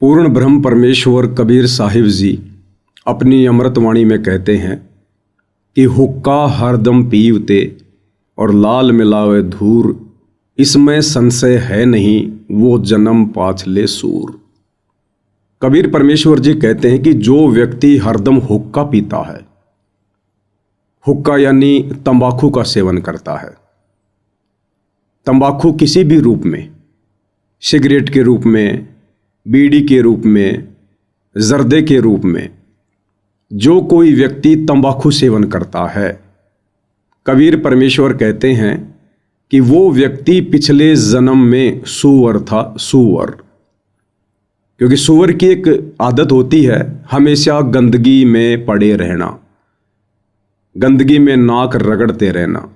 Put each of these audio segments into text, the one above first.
पूर्ण ब्रह्म परमेश्वर कबीर साहिब जी अपनी अमृतवाणी में कहते हैं कि हुक्का हरदम पीवते और लाल मिलावे धूर, इसमें संशय है नहीं वो जन्म पाछले सूर। कबीर परमेश्वर जी कहते हैं कि जो व्यक्ति हरदम हुक्का पीता है, हुक्का यानी तंबाकू का सेवन करता है, तंबाकू किसी भी रूप में, सिगरेट के रूप में, बीड़ी के रूप में, जर्दे के रूप में, जो कोई व्यक्ति तंबाकू सेवन करता है, कबीर परमेश्वर कहते हैं कि वो व्यक्ति पिछले जन्म में सूअर था, सूअर। क्योंकि सूअर की एक आदत होती है हमेशा गंदगी में पड़े रहना, गंदगी में नाक रगड़ते रहना।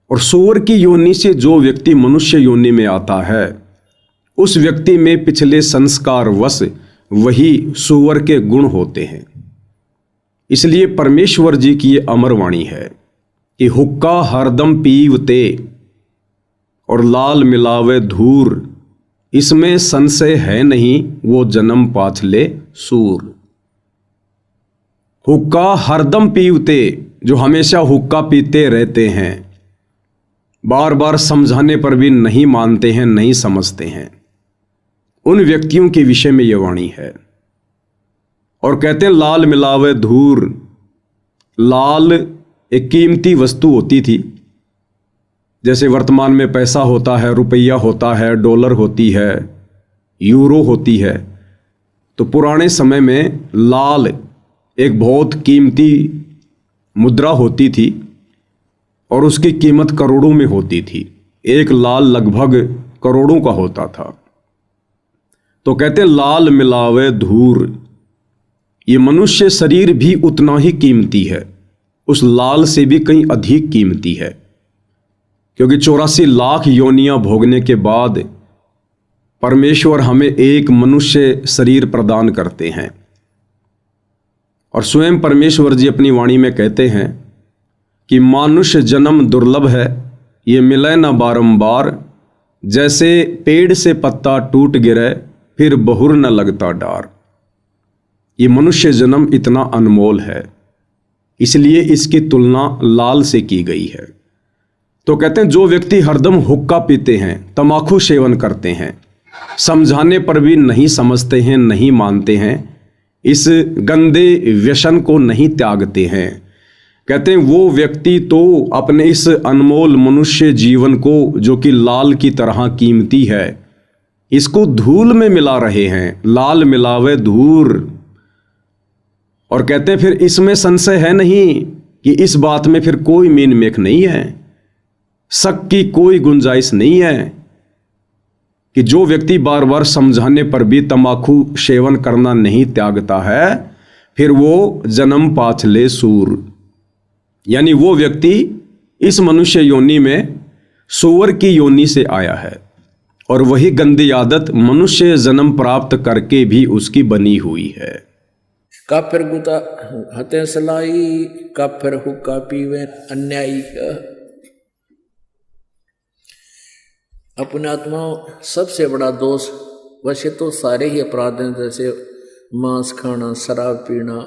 और सूअर की योनि से जो व्यक्ति मनुष्य योनि में आता है, उस व्यक्ति में पिछले संस्कार वश वही सूअर के गुण होते हैं। इसलिए परमेश्वर जी की ये अमर वाणी है कि हुक्का हरदम पीवते और लाल मिलावे धूर, इसमें संशय है नहीं वो जन्म पाछले सूर। हुक्का हरदम पीवते, जो हमेशा हुक्का पीते रहते हैं, बार बार समझाने पर भी नहीं मानते हैं, नहीं समझते हैं, उन व्यक्तियों के विषय में यह वाणी है। और कहते हैं लाल मिलावे धूर। लाल एक कीमती वस्तु होती थी, जैसे वर्तमान में पैसा होता है, रुपया होता है, डॉलर होती है, यूरो होती है। तो पुराने समय में लाल एक बहुत कीमती मुद्रा होती थी और उसकी कीमत करोड़ों में होती थी। एक लाल लगभग करोड़ों का होता था। तो कहते लाल मिलावे धूर, ये मनुष्य शरीर भी उतना ही कीमती है, उस लाल से भी कहीं अधिक कीमती है। क्योंकि 84 लाख योनियां भोगने के बाद परमेश्वर हमें एक मनुष्य शरीर प्रदान करते हैं। और स्वयं परमेश्वर जी अपनी वाणी में कहते हैं कि मानुष्य जन्म दुर्लभ है, ये मिले न बारंबार, जैसे पेड़ से पत्ता टूट गिरे फिर बहुर न लगता डार। ये मनुष्य जन्म इतना अनमोल है, इसलिए इसकी तुलना लाल से की गई है। तो कहते हैं जो व्यक्ति हरदम हुक्का पीते हैं, तंबाकू सेवन करते हैं, समझाने पर भी नहीं समझते हैं, नहीं मानते हैं, इस गंदे व्यसन को नहीं त्यागते हैं, कहते हैं वो व्यक्ति तो अपने इस अनमोल मनुष्य जीवन को, जो कि लाल की तरह कीमती है, इसको धूल में मिला रहे हैं। लाल मिलावे धूर। और कहते हैं फिर इसमें संशय है नहीं, कि इस बात में फिर कोई मीन मेख नहीं है, शक की कोई गुंजाइश नहीं है, कि जो व्यक्ति बार बार समझाने पर भी तंबाकू सेवन करना नहीं त्यागता है, फिर वो जन्म पाछले सूर, यानी वो व्यक्ति इस मनुष्य योनि में सूअर की योनि से आया है। और वही गंदी आदत मनुष्य जन्म प्राप्त करके भी उसकी बनी हुई है। काफिर गुता हते सलाई, काफिर हुक्का पीवे अन्यायी। अपने आत्मा सबसे बड़ा दोष, वैसे तो सारे ही अपराध हैं, जैसे मांस खाना, शराब पीना,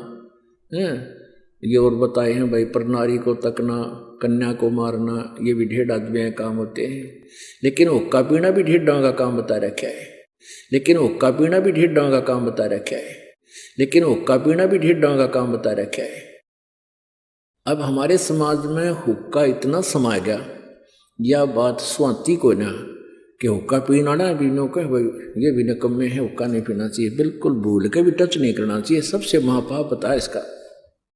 ये और बताए हैं भाई, पर नारी को तकना, कन्या को मारना, ये भी ढेर आदमी काम होते हैं। लेकिन हुक्का पीना भी ढेर डांगा काम बता रखा है। लेकिन हुक्का पीना भी ढेर डांगा काम बता रखा है। लेकिन हुक्का पीना भी ढेर डांगा काम बता रखा है। अब हमारे समाज में हुक्का इतना समा गया, यह बात स्वाति को ना, कि हुक्का पीना ना पीनो का भाई ये भी निकम्मे है, हुक्का नहीं पीना चाहिए, बिल्कुल भूल के भी टच नहीं करना चाहिए। सबसे महापाप बता इसका।